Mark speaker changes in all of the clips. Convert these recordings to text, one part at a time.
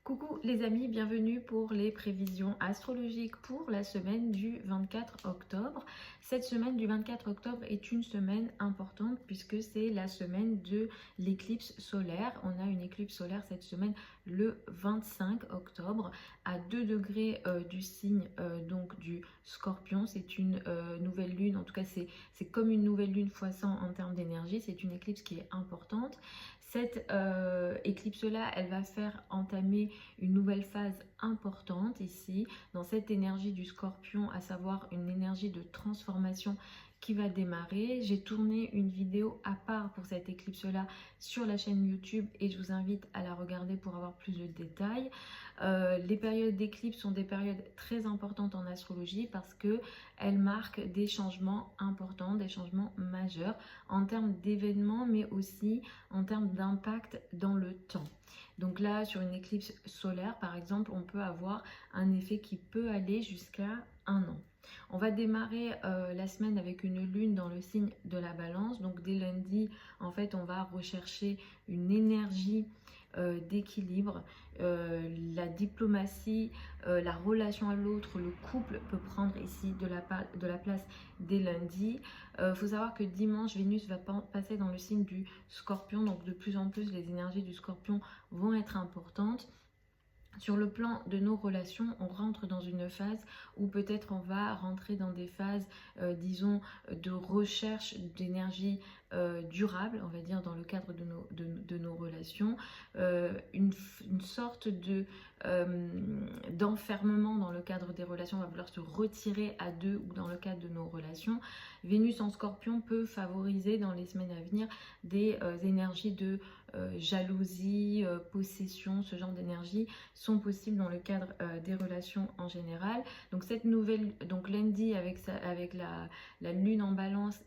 Speaker 1: Coucou les amis, bienvenue pour les prévisions astrologiques pour la semaine du 24 octobre. Cette semaine du 24 octobre est une semaine importante puisque c'est la semaine de l'éclipse solaire. On a une éclipse solaire cette semaine le 25 octobre à 2 degrés du signe donc du Scorpion. C'est une nouvelle lune, en tout cas c'est comme une nouvelle lune fois 100 en termes d'énergie. C'est une éclipse qui est importante. Cette éclipse-là, elle va faire entamer une nouvelle phase importante ici, dans cette énergie du Scorpion, à savoir une énergie de transformation qui va démarrer. J'ai tourné une vidéo à part pour cette éclipse-là sur la chaîne YouTube et je vous invite à la regarder pour avoir plus de détails. Les périodes d'éclipse sont des périodes très importantes en astrologie parce qu'elles marquent des changements importants, des changements majeurs en termes d'événements mais aussi en termes d'impact dans le temps. Donc là, sur une éclipse solaire, par exemple, on peut avoir un effet qui peut aller jusqu'à 1 an. On va démarrer la semaine avec une lune dans le signe de la balance. Donc dès lundi, en fait, on va rechercher une énergie d'équilibre. La diplomatie, la relation à l'autre, le couple peut prendre ici de la place dès lundi. Faut savoir que dimanche, Vénus va passer dans le signe du Scorpion, donc de plus en plus les énergies du Scorpion vont être importantes. Sur le plan de nos relations, on rentre dans une phase où peut-être on va rentrer dans des phases, disons, de recherche d'énergie durable, on va dire, dans le cadre de nos relations. Une sorte d'enfermement dans le cadre des relations, on va vouloir se retirer à deux ou dans le cadre de nos relations. Vénus en Scorpion peut favoriser dans les semaines à venir des énergies de jalousie, possession, ce genre d'énergie sont possibles dans le cadre des relations en général. Donc cette nouvelle, donc lundi avec la lune en balance,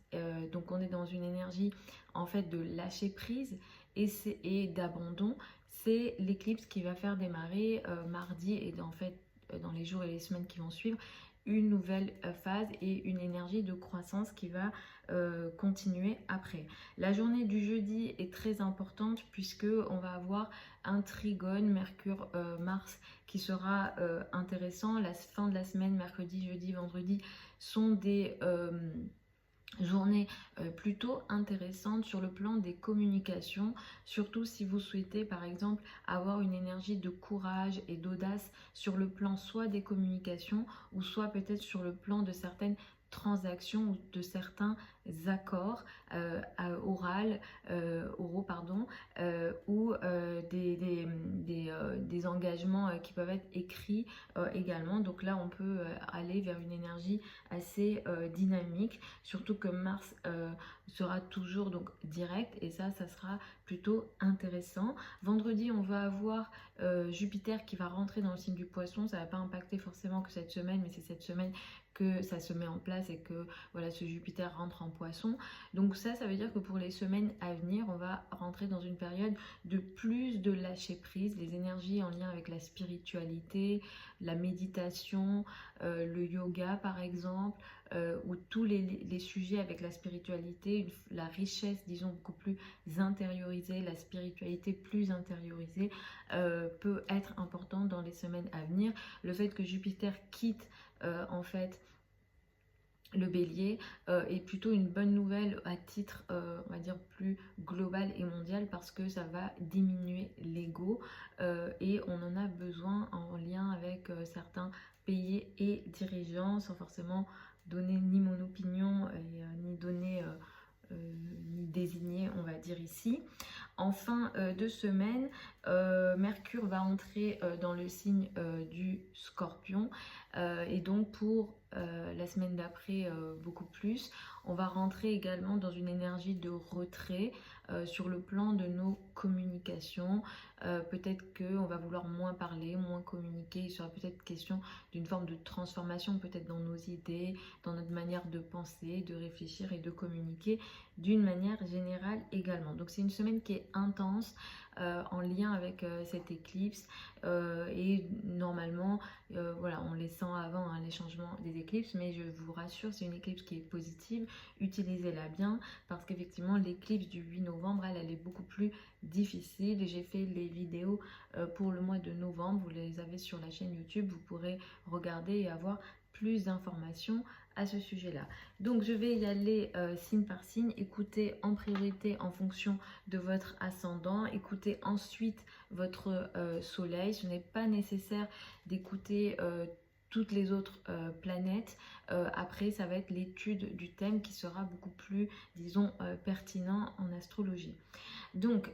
Speaker 1: donc on est dans une énergie en fait de lâcher prise et d'abandon. C'est l'éclipse qui va faire démarrer mardi et en fait dans les jours et les semaines qui vont suivre une nouvelle phase et une énergie de croissance qui va continuer après. La journée du jeudi est très importante puisque on va avoir un trigone Mercure-Mars qui sera intéressant. La fin de la semaine, mercredi, jeudi, vendredi, sont des journée plutôt intéressante sur le plan des communications, surtout si vous souhaitez par exemple avoir une énergie de courage et d'audace sur le plan soit des communications ou soit peut-être sur le plan de certaines transactions ou de certains accords oraux pardon, ou des engagements qui peuvent être écrits également. Donc là on peut aller vers une énergie assez dynamique, surtout que Mars sera toujours donc direct et ça sera plutôt intéressant. Vendredi on va avoir Jupiter qui va rentrer dans le signe du Poisson. Ça va pas impacter forcément que cette semaine, mais c'est cette semaine que ça se met en place et que voilà, ce Jupiter rentre en Poisson. Donc ça veut dire que pour les semaines à venir, on va rentrer dans une période de plus de lâcher prise, les énergies en lien avec la spiritualité, la méditation, le yoga par exemple, ou tous les sujets avec la spiritualité, la richesse disons beaucoup plus intériorisée, la spiritualité plus intériorisée peut être importante dans les semaines à venir. Le fait que Jupiter quitte en fait le bélier est plutôt une bonne nouvelle à titre on va dire plus global et mondial parce que ça va diminuer l'ego et on en a besoin en lien avec certains pays et dirigeants, sans forcément donner ni mon opinion ni donner ni désigner on va dire ici. En fin de semaine, Mercure va entrer dans le signe du Scorpion et donc pour la semaine d'après beaucoup plus. On va rentrer également dans une énergie de retrait sur le plan de nos communications. Peut-être qu'on va vouloir moins parler, moins communiquer. Il sera peut-être question d'une forme de transformation peut-être dans nos idées, dans notre manière de penser, de réfléchir et de communiquer d'une manière générale également. Donc c'est une semaine qui est intense en lien avec cette éclipse et normalement voilà, on les sent avant les changements des éclipses, mais je vous rassure, c'est une éclipse qui est positive, utilisez-la bien parce qu'effectivement l'éclipse du 8 novembre elle est beaucoup plus difficile. J'ai fait les vidéos pour le mois de novembre, vous les avez sur la chaîne YouTube, vous pourrez regarder et avoir plus d'informations à ce sujet-là. Donc je vais y aller signe par signe, écoutez en priorité en fonction de votre ascendant, écoutez ensuite votre soleil. Ce n'est pas nécessaire d'écouter toutes les autres planètes. Après, ça va être l'étude du thème qui sera beaucoup plus, disons, pertinent en astrologie. Donc,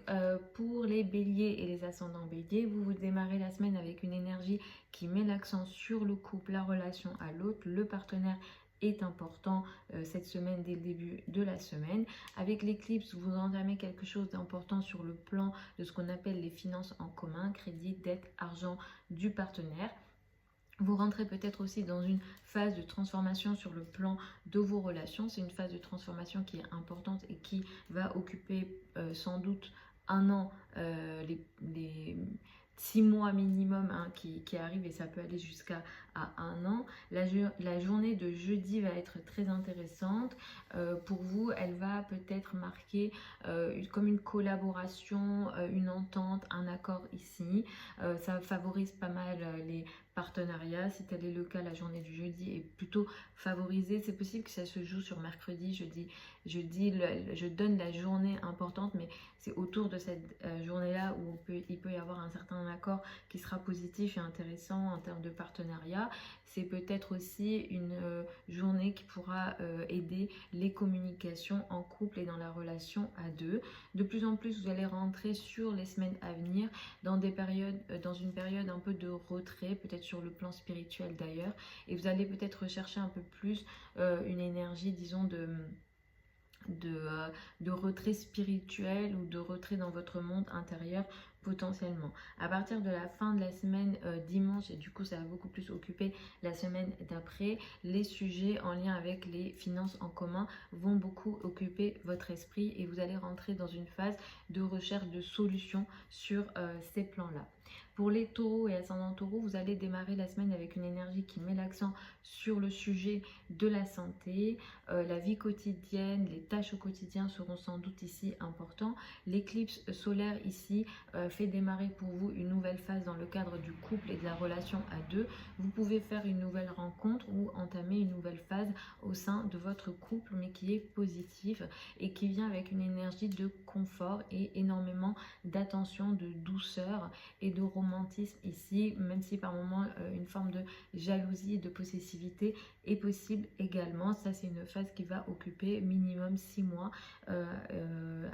Speaker 1: pour les béliers et les ascendants béliers, vous démarrez la semaine avec une énergie qui met l'accent sur le couple, la relation à l'autre, le partenaire est important cette semaine dès le début de la semaine. Avec l'éclipse, vous entamez quelque chose d'important sur le plan de ce qu'on appelle les finances en commun, crédit, dette, argent du partenaire. Vous rentrez peut-être aussi dans une phase de transformation sur le plan de vos relations. C'est une phase de transformation qui est importante et qui va occuper sans doute un an, les 6 mois minimum qui arrivent, et ça peut aller jusqu'à un an. La journée de jeudi va être très intéressante. Pour vous, elle va peut-être marquer comme une collaboration, une entente, un accord ici. Ça favorise pas mal les partenariats. Si tel est le cas, la journée du jeudi est plutôt favorisée. C'est possible que ça se joue sur mercredi, jeudi. Je donne la journée importante, mais c'est autour de cette journée-là où il peut y avoir un certain accord qui sera positif et intéressant en termes de partenariat. C'est peut-être aussi une journée qui pourra aider les communications en couple et dans la relation à deux. De plus en plus, vous allez rentrer sur les semaines à venir dans une période un peu de retrait, peut-être sur le plan spirituel d'ailleurs, et vous allez peut-être rechercher un peu plus une énergie, disons, de retrait spirituel ou de retrait dans votre monde intérieur potentiellement. À partir de la fin de la semaine dimanche, et du coup ça va beaucoup plus occuper la semaine d'après, les sujets en lien avec les finances en commun vont beaucoup occuper votre esprit et vous allez rentrer dans une phase de recherche de solutions sur ces plans-là. Pour les taureaux et ascendants taureaux, vous allez démarrer la semaine avec une énergie qui met l'accent sur le sujet de la santé, la vie quotidienne, les tâches au quotidien seront sans doute ici importants. L'éclipse solaire ici fait démarrer pour vous une nouvelle phase dans le cadre du couple et de la relation à deux. Vous pouvez faire une nouvelle rencontre ou entamer une nouvelle phase au sein de votre couple, mais qui est positive et qui vient avec une énergie de confort et énormément d'attention, de douceur et de romantisme ici, même si par moments une forme de jalousie et de possessivité est possible également. Ça, c'est une phase qui va occuper minimum 6 mois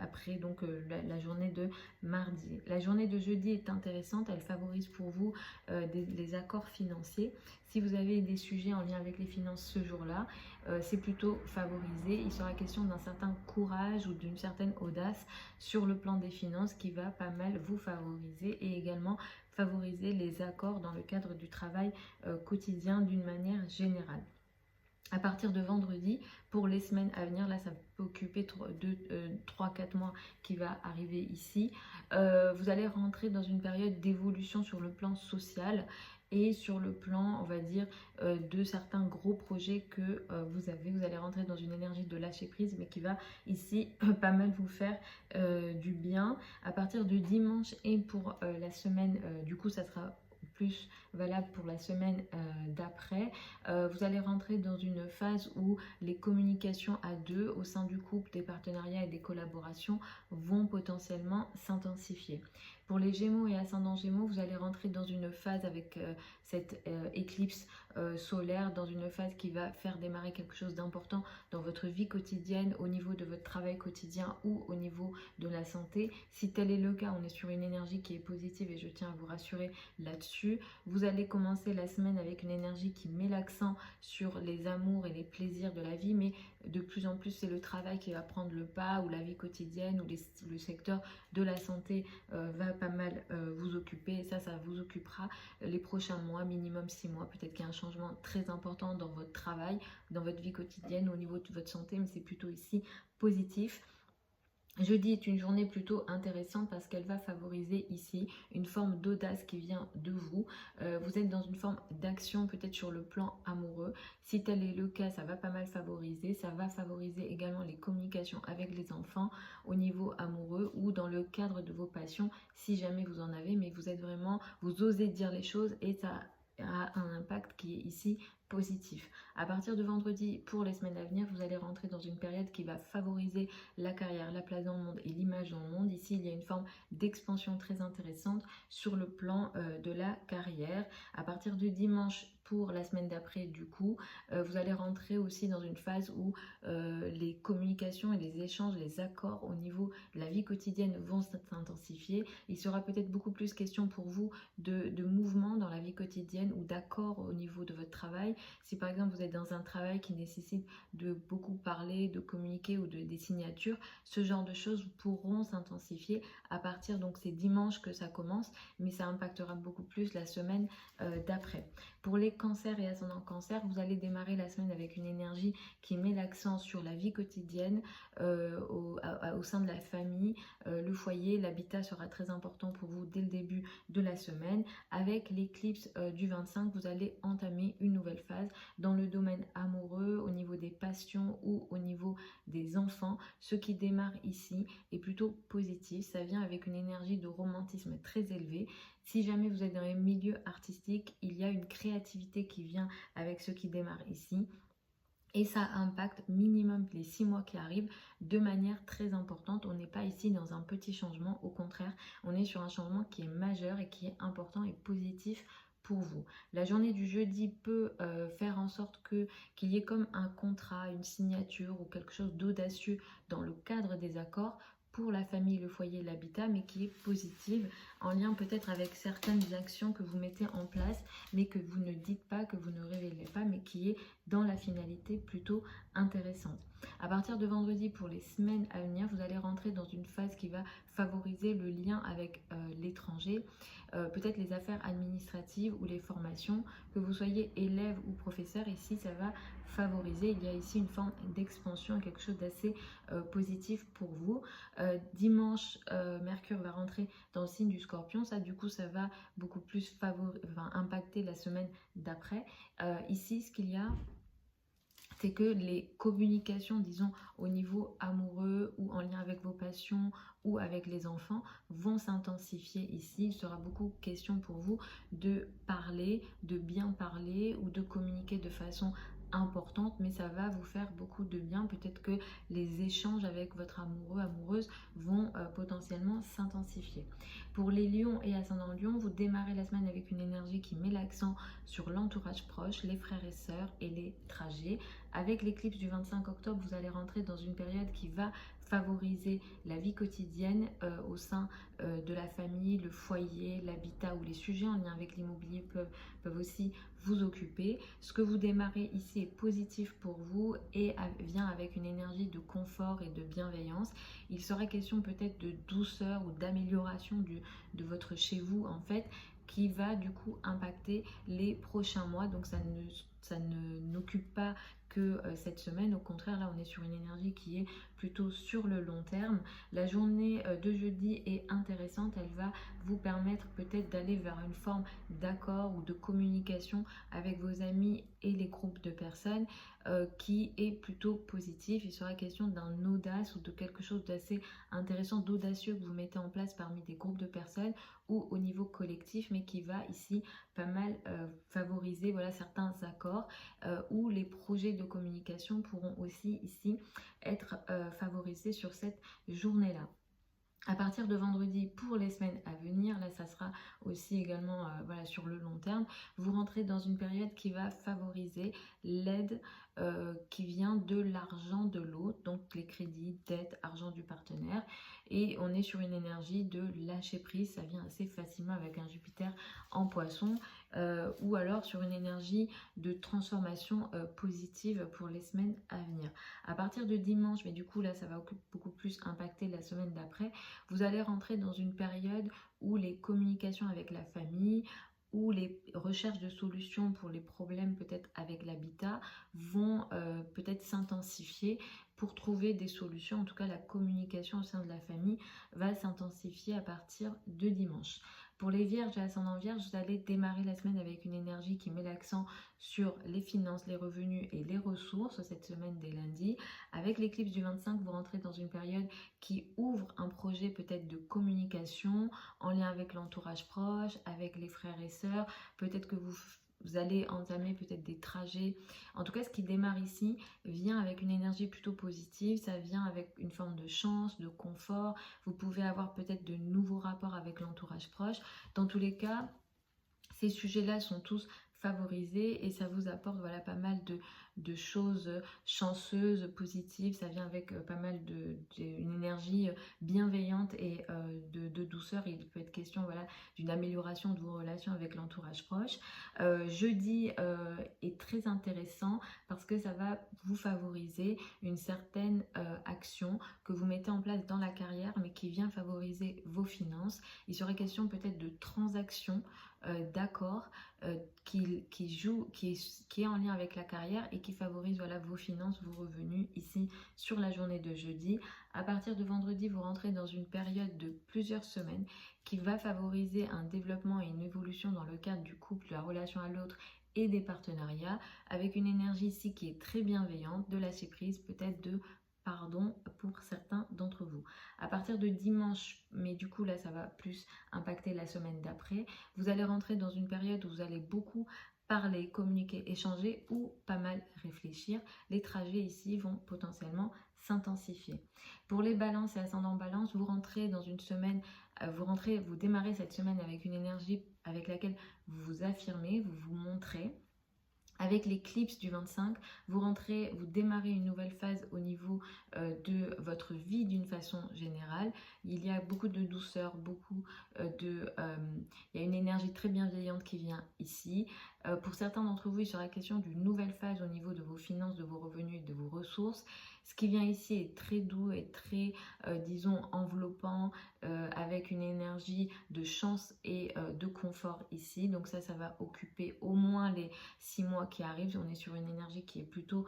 Speaker 1: après donc la journée de mardi. La journée de jeudi est intéressante, elle favorise pour vous les accords financiers. Si vous avez des sujets en lien avec les finances ce jour-là, c'est plutôt favorisé. Il sera question d'un certain courage ou d'une certaine audace sur le plan des finances qui va pas mal vous favoriser et également favoriser les accords dans le cadre du travail quotidien d'une manière générale. À partir de vendredi, pour les semaines à venir, là ça peut occuper 3-4 mois qui va arriver ici, vous allez rentrer dans une période d'évolution sur le plan social et sur le plan, on va dire, de certains gros projets que vous avez. Vous allez rentrer dans une énergie de lâcher prise, mais qui va ici pas mal vous faire du bien. À partir de dimanche et pour la semaine, du coup ça sera plus valable pour la semaine d'après. Vous allez rentrer dans une phase où les communications à deux au sein du couple, des partenariats et des collaborations vont potentiellement s'intensifier. Pour les Gémeaux et ascendants Gémeaux, vous allez rentrer dans une phase avec cette éclipse solaire, dans une phase qui va faire démarrer quelque chose d'important dans votre vie quotidienne, au niveau de votre travail quotidien ou au niveau de la santé. Si tel est le cas, on est sur une énergie qui est positive et je tiens à vous rassurer là-dessus. Vous allez commencer la semaine avec une énergie qui met l'accent sur les amours et les plaisirs de la vie, mais de plus en plus c'est le travail qui va prendre le pas, ou la vie quotidienne, ou le secteur de la santé va pas mal vous occuper. Et ça vous occupera les prochains mois, minimum 6 mois. Peut-être qu'il y a un changement très important dans votre travail, dans votre vie quotidienne, au niveau de votre santé, mais c'est plutôt ici positif. Jeudi est une journée plutôt intéressante parce qu'elle va favoriser ici une forme d'audace qui vient de vous. Vous êtes dans une forme d'action peut-être sur le plan amoureux. Si tel est le cas, ça va pas mal favoriser. Ça va favoriser également les communications avec les enfants au niveau amoureux ou dans le cadre de vos passions si jamais vous en avez. Mais vous êtes vraiment, vous osez dire les choses et ça a un impact qui est ici positif. À partir de vendredi, pour les semaines à venir, vous allez rentrer dans une période qui va favoriser la carrière, la place dans le monde et l'image dans le monde. Ici, il y a une forme d'expansion très intéressante sur le plan de la carrière. À partir de dimanche, pour la semaine d'après, du coup, vous allez rentrer aussi dans une phase où les communications et les échanges, les accords au niveau de la vie quotidienne vont s'intensifier. Il sera peut-être beaucoup plus question pour vous de mouvement dans la vie quotidienne ou d'accords au niveau de votre travail. Si par exemple vous êtes dans un travail qui nécessite de beaucoup parler, de communiquer ou des signatures, ce genre de choses pourront s'intensifier à partir, donc c'est dimanche que ça commence, mais ça impactera beaucoup plus la semaine d'après. Pour les cancers et ascendants cancer, vous allez démarrer la semaine avec une énergie qui met l'accent sur la vie quotidienne au sein de la famille, le foyer, l'habitat sera très important pour vous dès le début de la semaine. Avec l'éclipse du 25, vous allez entamer une nouvelle phase dans le domaine amoureux, au niveau des passions ou au niveau des enfants. Ce qui démarre ici est plutôt positif, ça vient avec une énergie de romantisme très élevée. Si jamais vous êtes dans les milieux artistiques, il y a une créativité qui vient avec ce qui démarre ici. Et ça impacte minimum les 6 mois qui arrivent de manière très importante. On n'est pas ici dans un petit changement, au contraire, on est sur un changement qui est majeur et qui est important et positif pour vous. La journée du jeudi peut faire en sorte qu'il y ait comme un contrat, une signature ou quelque chose d'audacieux dans le cadre des accords pour la famille, le foyer, l'habitat, mais qui est positive, en lien peut-être avec certaines actions que vous mettez en place, mais que vous ne dites pas, que vous ne révélez pas, mais qui est dans la finalité plutôt intéressante. À partir de vendredi, pour les semaines à venir, vous allez rentrer dans une phase qui va favoriser le lien avec l'étranger, peut-être les affaires administratives ou les formations, que vous soyez élève ou professeur, ici ça va favoriser. Il y a ici une forme d'expansion, quelque chose d'assez positif pour vous. Dimanche, Mercure va rentrer dans le signe du Scorpion, ça du coup ça va beaucoup plus impacter la semaine d'après. Ici, ce qu'il y a, c'est que les communications, disons, au niveau amoureux ou en lien avec vos passions ou avec les enfants vont s'intensifier ici. Il sera beaucoup question pour vous de parler, de bien parler ou de communiquer de façon importante, mais ça va vous faire beaucoup de bien. Peut-être que les échanges avec votre amoureux, amoureuse vont potentiellement s'intensifier. Pour les lions et ascendants lions, vous démarrez la semaine avec une énergie qui met l'accent sur l'entourage proche, les frères et sœurs et les trajets. Avec l'éclipse du 25 octobre, vous allez rentrer dans une période qui va favoriser la vie quotidienne au sein de la famille, le foyer, l'habitat ou les sujets en lien avec l'immobilier peuvent aussi vous occuper. Ce que vous démarrez ici est positif pour vous et vient avec une énergie de confort et de bienveillance. Il sera question peut-être de douceur ou d'amélioration de votre chez vous en fait, qui va du coup impacter les prochains mois. Donc ça ne n'occupe pas que cette semaine. Au contraire, là on est sur une énergie qui est plutôt sur le long terme. La journée de jeudi est intéressante, elle va vous permettre peut-être d'aller vers une forme d'accord ou de communication avec vos amis et les groupes de personnes qui est plutôt positif. Il sera question d'un audace ou de quelque chose d'assez intéressant, d'audacieux que vous mettez en place parmi des groupes de personnes ou au niveau collectif, mais qui va ici pas mal favoriser voilà, certains accords où les projets de communication pourront aussi ici être favorisés sur cette journée-là. À partir de vendredi, pour les semaines à venir, là ça sera aussi également voilà, sur le long terme, vous rentrez dans une période qui va favoriser l'aide qui vient de l'argent de l'autre, donc les crédits, dettes, argent du partenaire. Et on est sur une énergie de lâcher prise, ça vient assez facilement avec un Jupiter en poisson, ou alors sur une énergie de transformation positive pour les semaines à venir. À partir de dimanche, mais du coup là ça va beaucoup plus impacter la semaine d'après, vous allez rentrer dans une période où les communications avec la famille, où les recherches de solutions pour les problèmes peut-être avec l'habitat vont peut-être s'intensifier pour trouver des solutions. En tout cas, la communication au sein de la famille va s'intensifier à partir de dimanche. Pour les vierges et ascendants vierges, vous allez démarrer la semaine avec une énergie qui met l'accent sur les finances, les revenus et les ressources cette semaine dès lundi. Avec l'éclipse du 25, vous rentrez dans une période qui ouvre un projet peut-être de communication en lien avec l'entourage proche, avec les frères et sœurs. Peut-être que vous allez entamer peut-être des trajets. En tout cas, ce qui démarre ici vient avec une énergie plutôt positive. Ça vient avec une forme de chance, de confort. Vous pouvez avoir peut-être de nouveaux rapports avec l'entourage proche. Dans tous les cas, ces sujets-là sont tous favorisés et ça vous apporte voilà, pas mal de choses chanceuses, positives. Ça vient avec pas mal une énergie bienveillante et de douceur. Il peut être question voilà, d'une amélioration de vos relations avec l'entourage proche. Jeudi est très intéressant parce que ça va vous favoriser une certaine action que vous mettez en place dans la carrière mais qui vient favoriser vos finances. Il serait question peut-être de transactions d'accord qui est en lien avec la carrière et qui favorise voilà, vos finances, vos revenus ici sur la journée de jeudi. À partir de vendredi, vous rentrez dans une période de plusieurs semaines qui va favoriser un développement et une évolution dans le cadre du couple, de la relation à l'autre et des partenariats, avec une énergie ici qui est très bienveillante, de lâcher prise, peut-être de pardon pour certains d'entre vous. À partir de dimanche, mais du coup là ça va plus impacter la semaine d'après, vous allez rentrer dans une période où vous allez beaucoup parler, communiquer, échanger ou pas mal réfléchir. Les trajets ici vont potentiellement s'intensifier. Pour les balances et ascendants balance, vous rentrez dans une semaine, vous démarrez cette semaine avec une énergie avec laquelle vous vous affirmez, vous vous montrez. Avec l'éclipse du 25, vous démarrez une nouvelle phase au niveau de votre vie d'une façon générale. Il y a beaucoup de douceur, il y a une énergie très bienveillante qui vient ici. Pour certains d'entre vous, il sera question d'une nouvelle phase au niveau de vos finances, de vos revenus et de vos ressources. Ce qui vient ici est très doux et très, disons, enveloppant, avec une énergie de chance et de confort ici. Donc ça va occuper au moins les 6 mois qui arrivent. On est sur une énergie qui est plutôt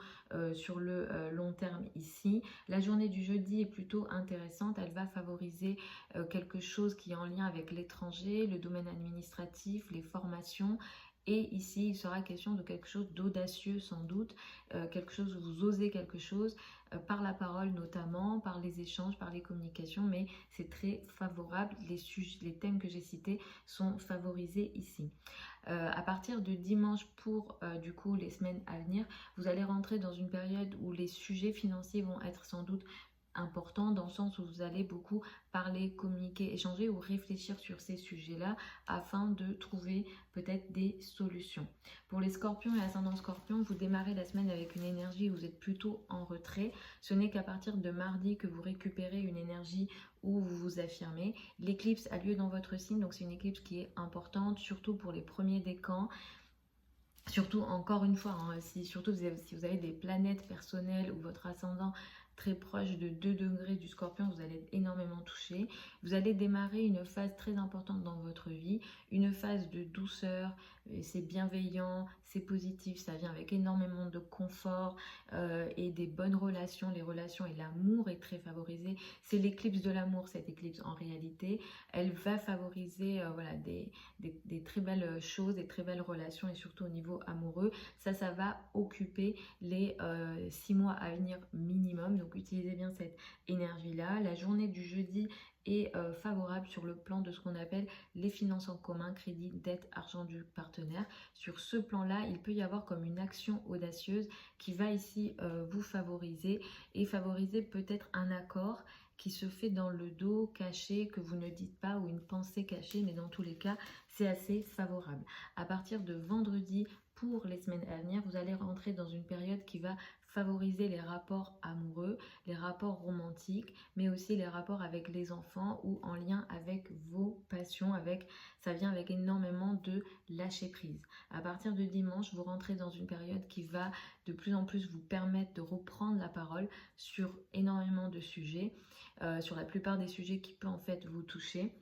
Speaker 1: sur le long terme ici. La journée du jeudi est plutôt intéressante. Elle va favoriser quelque chose qui est en lien avec l'étranger, le domaine administratif, les formations. Et ici, il sera question de quelque chose d'audacieux sans doute, quelque chose où vous osez quelque chose, par la parole notamment, par les échanges, par les communications, mais c'est très favorable. Les thèmes que j'ai cités sont favorisés ici. À partir de dimanche pour du coup les semaines à venir, vous allez rentrer dans une période où les sujets financiers vont être sans doute important dans le sens où vous allez beaucoup parler, communiquer, échanger ou réfléchir sur ces sujets-là afin de trouver peut-être des solutions. Pour les scorpions et ascendants scorpions, vous démarrez la semaine avec une énergie où vous êtes plutôt en retrait. Ce n'est qu'à partir de mardi que vous récupérez une énergie où vous vous affirmez. L'éclipse a lieu dans votre signe, donc c'est une éclipse qui est importante, surtout pour les premiers décans. Surtout, encore une fois, hein, si vous avez des planètes personnelles ou votre ascendant très proche de 2 degrés du scorpion, vous allez être énormément touché. Vous allez démarrer une phase très importante dans votre vie, une phase de douceur, c'est bienveillant, c'est positif, ça vient avec énormément de confort et des bonnes relations. Les relations et l'amour est très favorisé. C'est l'éclipse de l'amour, cette éclipse en réalité. Elle va favoriser voilà, des très belles choses, des très belles relations et surtout au niveau amoureux. Ça va occuper les 6 mois à venir minimum. Donc utilisez bien cette énergie-là. La journée du jeudi est favorable sur le plan de ce qu'on appelle les finances en commun, crédit, dette, argent du partenaire. Sur ce plan-là, il peut y avoir comme une action audacieuse qui va ici vous favoriser et favoriser peut-être un accord qui se fait dans le dos, caché, que vous ne dites pas, ou une pensée cachée, mais dans tous les cas, c'est assez favorable. À partir de vendredi, pour les semaines à venir, vous allez rentrer dans une période qui va favoriser les rapports amoureux, les rapports romantiques, mais aussi les rapports avec les enfants ou en lien avec vos passions. Ça vient avec énormément de lâcher prise. À partir de dimanche, vous rentrez dans une période qui va de plus en plus vous permettre de reprendre la parole sur énormément de sujets, sur la plupart des sujets qui peuvent en fait vous toucher.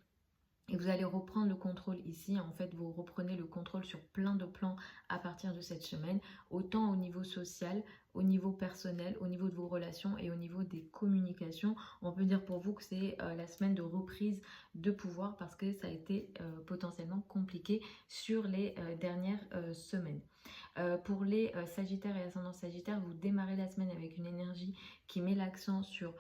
Speaker 1: Et vous allez reprendre le contrôle ici. En fait, vous reprenez le contrôle sur plein de plans à partir de cette semaine, autant au niveau social, au niveau personnel, au niveau de vos relations et au niveau des communications. On peut dire pour vous que c'est la semaine de reprise de pouvoir parce que ça a été potentiellement compliqué sur les dernières semaines. Pour les Sagittaires et ascendants Sagittaires, vous démarrez la semaine avec une énergie qui met l'accent sur,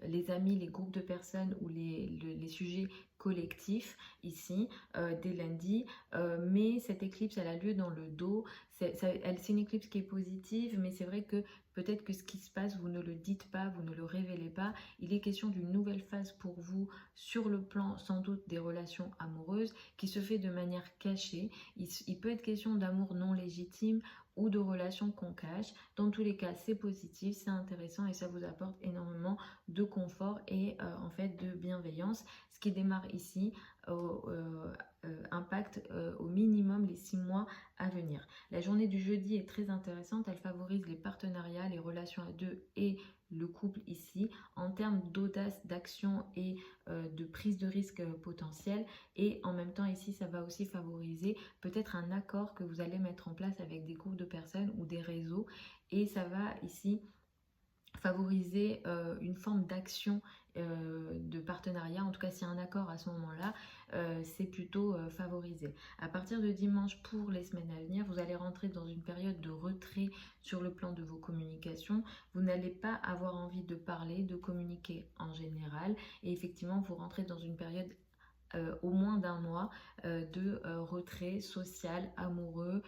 Speaker 1: les amis, les groupes de personnes ou les sujets collectifs ici dès lundi. Mais cette éclipse, elle a lieu dans le dos. C'est une éclipse qui est positive, mais c'est vrai que peut-être que ce qui se passe, vous ne le dites pas, vous ne le révélez pas. Il est question d'une nouvelle phase pour vous sur le plan sans doute des relations amoureuses qui se fait de manière cachée. Il peut être question d'amour non légitime ou de relations qu'on cache. Dans tous les cas, c'est positif, c'est intéressant et ça vous apporte énormément de confort et en fait de bienveillance. Ce qui démarre ici impacte au minimum les 6 mois à venir. La journée du jeudi est très intéressante, elle favorise les partenariats, les relations à deux et le couple ici en termes d'audace, d'action et de prise de risque potentiel. Et en même temps ici ça va aussi favoriser peut-être un accord que vous allez mettre en place avec des groupes de personnes ou des réseaux et ça va ici favoriser une forme d'action de partenariat. En tout cas, s'il y a un accord à ce moment-là, c'est plutôt favorisé. À partir de dimanche, pour les semaines à venir, vous allez rentrer dans une période de retrait sur le plan de vos communications. Vous n'allez pas avoir envie de parler, de communiquer en général. Et effectivement, vous rentrez dans une période au moins d'un mois de retrait social, amoureux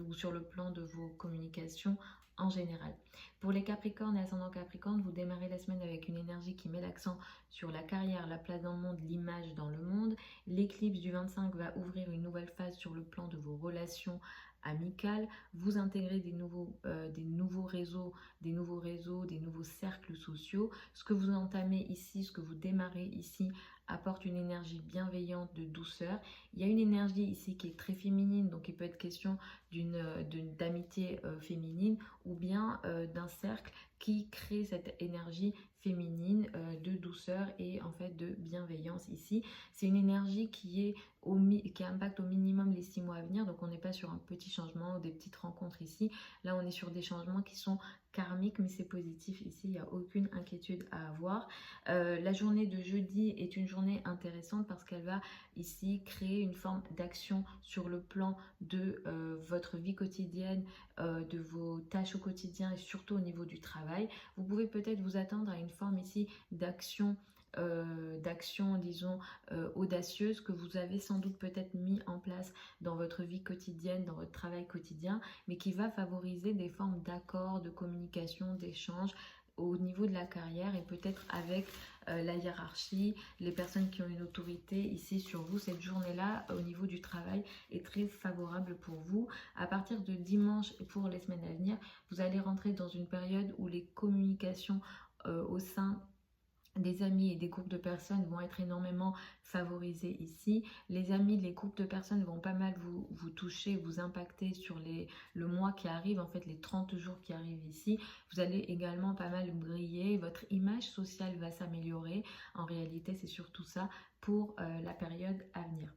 Speaker 1: ou sur le plan de vos communications en général. Pour les Capricornes et ascendant Capricorne, vous démarrez la semaine avec une énergie qui met l'accent sur la carrière, la place dans le monde, l'image dans le monde. L'éclipse du 25 va ouvrir une nouvelle phase sur le plan de vos relations amicales. Vous intégrez des nouveaux réseaux, des nouveaux cercles sociaux. Ce que vous entamez ici, ce que vous démarrez ici, apporte une énergie bienveillante, de douceur. Il y a une énergie ici qui est très féminine, donc il peut être question d'amitié féminine ou bien d'un cercle qui crée cette énergie féminine de douceur et en fait de bienveillance ici. C'est une énergie qui impacte au minimum les 6 mois à venir, donc on n'est pas sur un petit changement ou des petites rencontres ici. Là on est sur des changements qui sont karmiques, mais c'est positif ici, il n'y a aucune inquiétude à avoir. La journée de jeudi est une journée intéressante parce qu'elle va ici créer une forme d'action sur le plan de votre vie quotidienne, de vos tâches au quotidien et surtout au niveau du travail. Vous pouvez peut-être vous attendre à une forme ici d'action disons audacieuse que vous avez sans doute peut-être mis en place dans votre vie quotidienne, dans votre travail quotidien, mais qui va favoriser des formes d'accords, de communication, d'échanges au niveau de la carrière et peut-être avec la hiérarchie, les personnes qui ont une autorité ici sur vous. Cette journée-là, au niveau du travail, est très favorable pour vous. À partir de dimanche et pour les semaines à venir, vous allez rentrer dans une période où les communications au sein des amis et des groupes de personnes vont être énormément favorisés ici. Les amis, les groupes de personnes vont pas mal vous toucher, vous impacter sur le mois qui arrive, en fait les 30 jours qui arrivent ici. Vous allez également pas mal briller, votre image sociale va s'améliorer. En réalité, c'est surtout ça pour la période à venir.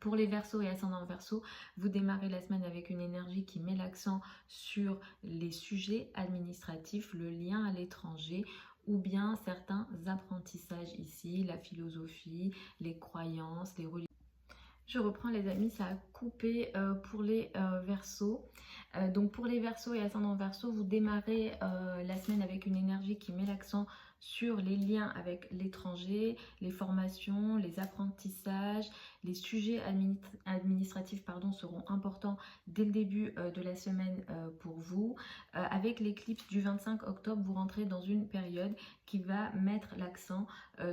Speaker 1: Pour les Verseaux et ascendants Verseaux, vous démarrez la semaine avec une énergie qui met l'accent sur les sujets administratifs, le lien à l'étranger ou bien certains apprentissages ici, la philosophie, les croyances, les religions. Je reprends les amis, ça a coupé pour les Verseaux. Donc pour les Verseaux et ascendants Verseaux, vous démarrez la semaine avec une énergie qui met l'accent sur les liens avec l'étranger, les formations, les apprentissages, les sujets administratifs seront importants dès le début de la semaine pour vous. Avec l'éclipse du 25 octobre, vous rentrez dans une période qui va mettre l'accent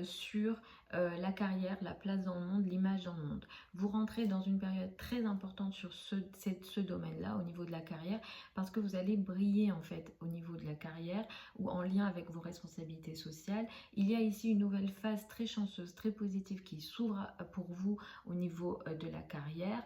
Speaker 1: sur la carrière, la place dans le monde, l'image dans le monde. vous rentrez dans une période très importante sur ce domaine-là, au niveau de la carrière, parce que vous allez briller en fait au niveau de la carrière ou en lien avec vos responsabilités sociales. Il y a ici une nouvelle phase très chanceuse, très positive qui s'ouvre pour vous au niveau de la carrière.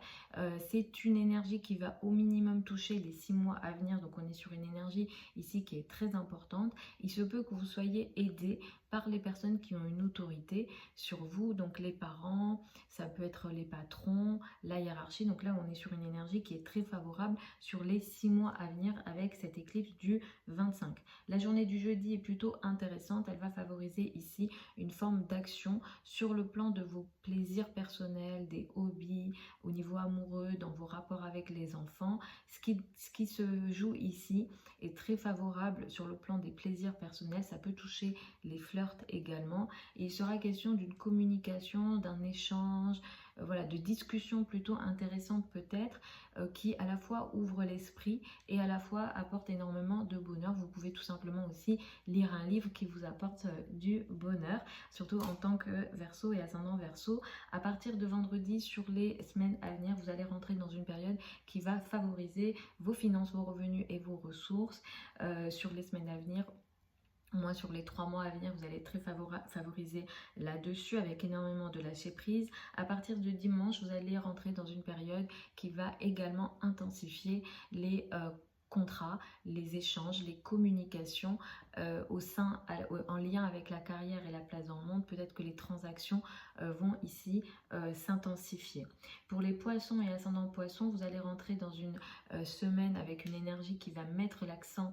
Speaker 1: C'est une énergie qui va au minimum toucher les 6 mois à venir, donc on est sur une énergie ici qui est très importante. Il se peut que vous soyez aidé par les personnes qui ont une autorité sur vous, donc les parents, ça peut être les patrons, la hiérarchie. Donc là on est sur une énergie qui est très favorable sur les 6 mois à venir avec cette éclipse du 25. La journée du jeudi est plutôt intéressante, elle va favoriser ici une forme d'action sur le plan de vos plaisirs personnels, des hobbies, au niveau amoureux, dans vos rapports avec les enfants. Ce qui se joue ici est très favorable sur le plan des plaisirs personnels, ça peut toucher les flirts également, et il sera question d'une communication, d'un échange, voilà, de discussions plutôt intéressantes peut-être, qui à la fois ouvre l'esprit et à la fois apporte énormément de bonheur. Vous pouvez tout simplement aussi lire un livre qui vous apporte du bonheur, surtout en tant que Verseau et ascendant Verseau. À partir de vendredi, sur les semaines à venir, vous allez rentrer dans une période qui va favoriser vos finances, vos revenus et vos ressources. Sur les semaines à venir, moi sur les 3 mois à venir, vous allez être très favorisé là-dessus avec énormément de lâcher prise. À partir de dimanche, vous allez rentrer dans une période qui va également intensifier les contrats, les échanges, les communications en lien avec la carrière et la place dans le monde. Peut-être que les transactions vont ici s'intensifier. Pour les poissons et ascendants poissons, vous allez rentrer dans une semaine avec une énergie qui va mettre l'accent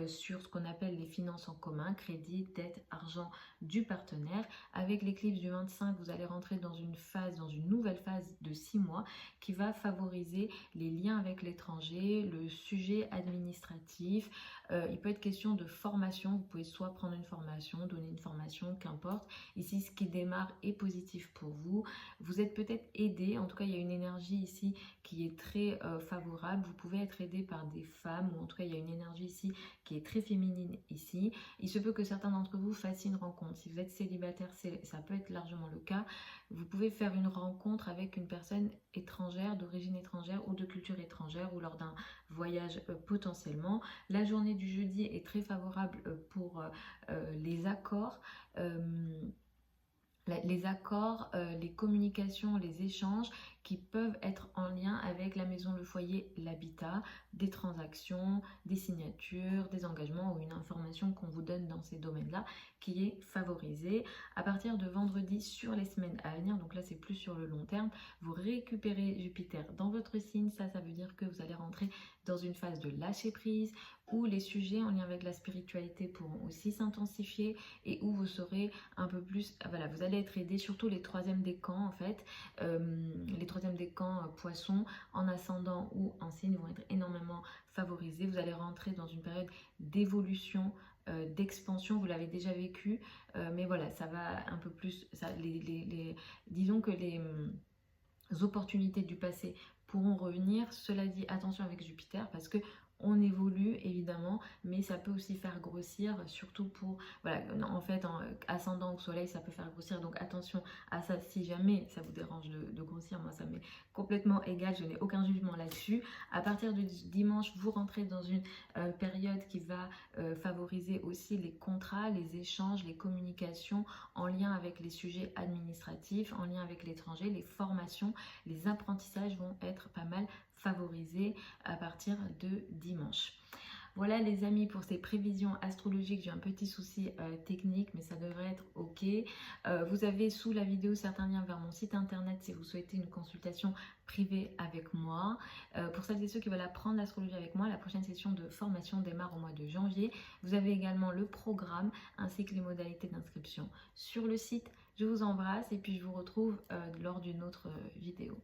Speaker 1: sur ce qu'on appelle les finances en commun, crédit, dette, argent du partenaire. Avec l'éclipse du 25, vous allez rentrer dans une nouvelle phase de 6 mois qui va favoriser les liens avec l'étranger, le sujet administratif. Il peut être question de formation, vous pouvez soit prendre une formation, donner une formation, qu'importe. Ici, ce qui démarre est positif pour vous. Vous êtes peut-être aidé, en tout cas il y a une énergie ici qui est très favorable. Vous pouvez être aidé par des femmes, ou en tout cas il y a une énergie ici qui est très féminine ici. Il se peut que certains d'entre vous fassent une rencontre. Si vous êtes célibataire, ça peut être largement le cas. Vous pouvez faire une rencontre avec une personne étrangère, d'origine étrangère ou de culture étrangère, ou lors d'un voyage potentiellement. La journée du jeudi est très favorable pour les accords. Les communications, les échanges qui peuvent être en lien avec la maison, le foyer, l'habitat, des transactions, des signatures, des engagements ou une information qu'on vous donne dans ces domaines-là qui est favorisée. À partir de vendredi, sur les semaines à venir, donc là c'est plus sur le long terme, vous récupérez Jupiter dans votre signe. Ça veut dire que vous allez rentrer dans une phase de lâcher prise, où les sujets en lien avec la spiritualité pourront aussi s'intensifier, et où vous serez un peu plus, voilà, vous allez être aidé, surtout les 3e décans en fait, les 3e décans poissons en ascendant ou en signe vont être énormément favorisés. Vous allez rentrer dans une période d'évolution, d'expansion. Vous l'avez déjà vécu, mais voilà, ça va un peu plus, disons que les opportunités du passé pourront revenir. Cela dit, attention avec Jupiter, parce que on évolue évidemment, mais ça peut aussi faire grossir, surtout pour, voilà, en fait en ascendant au soleil ça peut faire grossir, donc attention à ça. Si jamais ça vous dérange de grossir, moi ça m'est complètement égal, je n'ai aucun jugement là-dessus. À partir de dimanche, vous rentrez dans une période qui va favoriser aussi les contrats, les échanges, les communications en lien avec les sujets administratifs, en lien avec l'étranger, les formations, les apprentissages vont être pas mal favorisés à partir de dimanche. Voilà les amis pour ces prévisions astrologiques. J'ai un petit souci technique, mais ça devrait être ok. Vous avez sous la vidéo certains liens vers mon site internet si vous souhaitez une consultation privée avec moi. Pour celles et ceux qui veulent apprendre l'astrologie avec moi, la prochaine session de formation démarre au mois de janvier. Vous avez également le programme ainsi que les modalités d'inscription sur le site. Je vous embrasse et puis je vous retrouve lors d'une autre vidéo.